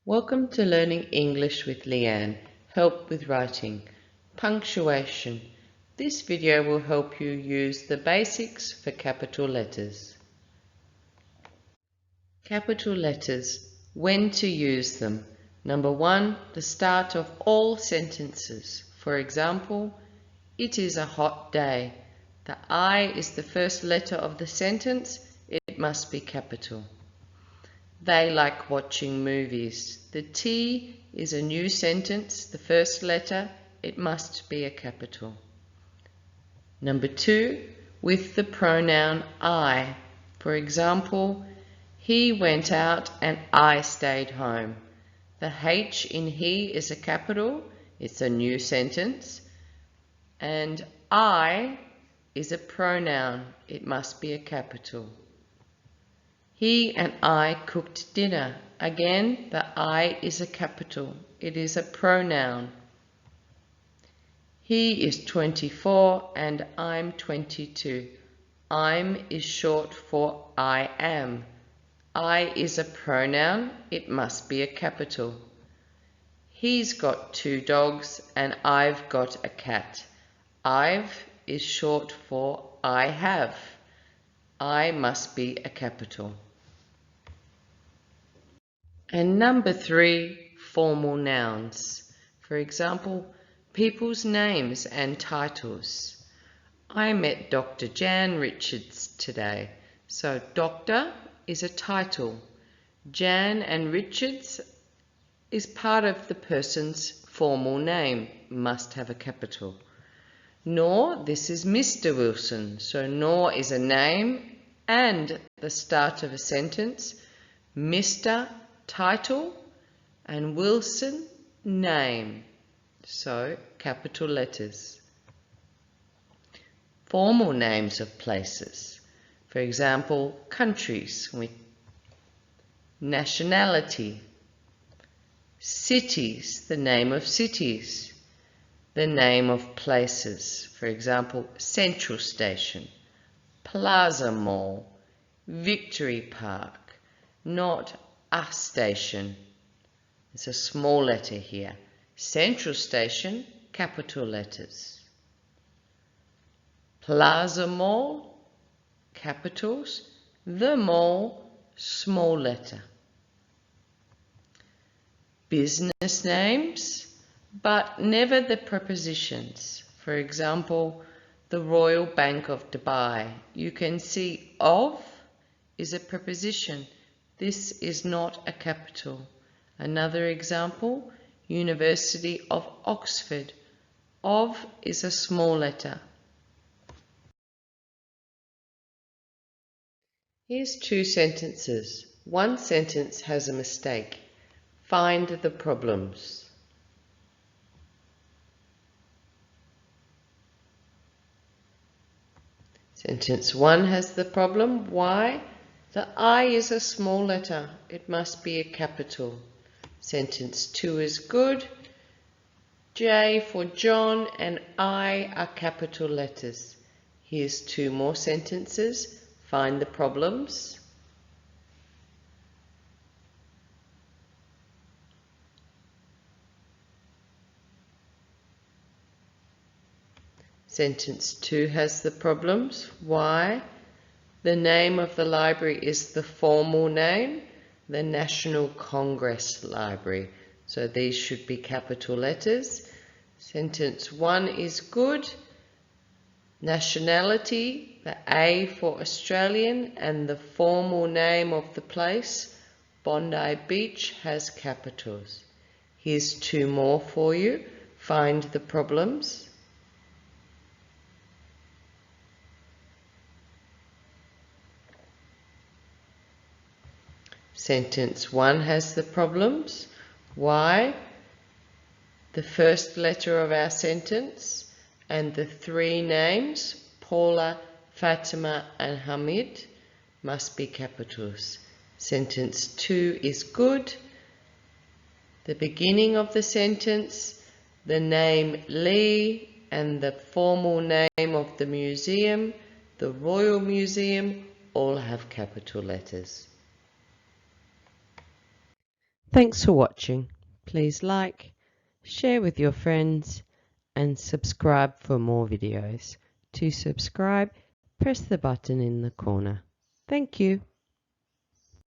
Welcome to Learning English with Leanne. Help with writing. Punctuation. This video will help you use the basics for capital letters. Capital letters. When to use them. Number 1, the start of all sentences. For example, it is a hot day. The I is the first letter of the sentence. It must be capital. They like watching movies. The T is a new sentence. The first letter, it must be a capital. Number 2, with the pronoun I. For example, he went out and I stayed home. The H in he is a capital. It's a new sentence. And I is a pronoun. It must be a capital. He and I cooked dinner. Again, the I is a capital. It is a pronoun. He is 24 and I'm 22. I'm is short for I am. I is a pronoun. It must be a capital. He's got 2 dogs and I've got a cat. I've is short for I have. I must be a capital. And number 3, formal nouns. For example, people's names and titles. I met Dr. Jan Richards today. So Doctor is a title. Jan and Richards is part of the person's formal name, must have a capital. Nor, this is Mr. Wilson. So nor is a name and the start of a sentence. Mr. title and Wilson name. So capital letters. Formal names of places. For example, countries with nationality. Cities, the name of cities. The name of places. For example, Central Station, Plaza Mall, Victory Park, not a station. It's a small letter here. Central Station, capital letters. Plaza Mall, capitals. The mall, small letter. Business names, but never the prepositions. For example, the Royal Bank of Dubai. You can see of is a preposition. This is not a capital. Another example, University of Oxford. Of is a small letter. Here's 2 sentences. One sentence has a mistake. Find the problems. Sentence 1 has the problem. Why? The I is a small letter. It must be a capital. Sentence 2 is good. J for John and I are capital letters. Here's 2 more sentences. Find the problems. Sentence 2 has the problems. Why? The name of the library is the formal name, the National Congress Library. So these should be capital letters. Sentence 1 is good. Nationality, the A for Australian, and the formal name of the place, Bondi Beach, has capitals. Here's 2 more for you. Find the problems. Sentence 1 has the problems. Why? The first letter of our sentence and the 3 names, Paula, Fatima and Hamid, must be capitals. Sentence 2 is good. The beginning of the sentence, the name Lee and the formal name of the museum, the Royal Museum, all have capital letters. Thanks for watching. Please like, share with your friends and subscribe for more videos. To subscribe, press the button in the corner. Thank you.